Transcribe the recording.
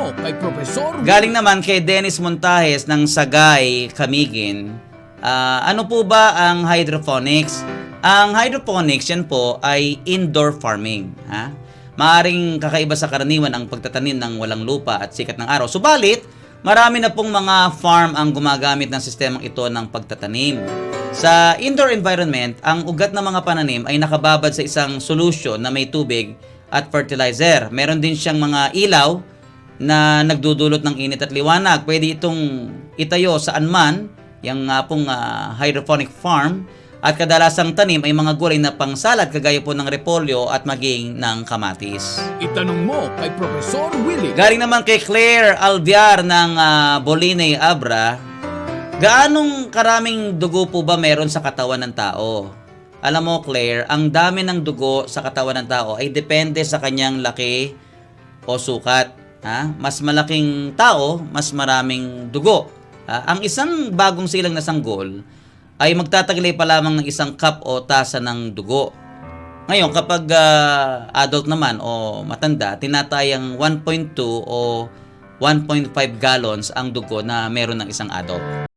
mo kay Professor Galing naman kay Dennis Montajes ng Sagay, Camiguin. Ano po ba ang hydroponics? Ang hydroponics yan po ay indoor farming. Maaring kakaiba sa karaniwan ang pagtatanim ng walang lupa at sikat ng araw. Subalit, marami na pong mga farm ang gumagamit ng sistemang ito ng pagtatanim. Sa indoor environment, ang ugat ng mga pananim ay nakababad sa isang solution na may tubig at fertilizer. Meron din siyang mga ilaw na nagdudulot ng init at liwanag. Pwede itong itayo saan man, yung pong hydroponic farm. At kadalasang tanim ay mga gulay na pangsalad kagaya po ng repolyo at maging ng kamatis. Itanong mo kay Professor Willie. Galing naman kay Claire Alviar ng Boline, Abra. Gaanong karaming dugo po ba meron sa katawan ng tao? Alam mo Claire, ang dami ng dugo sa katawan ng tao ay depende sa kanyang laki o sukat. Mas malaking tao, mas maraming dugo. Ang isang bagong silang na sanggol ay magtataglay pa lamang ng isang cup o tasa ng dugo. Ngayon, kapag adult naman o matanda, tinatayang 1.2 o 1.5 gallons ang dugo na meron ng isang adult.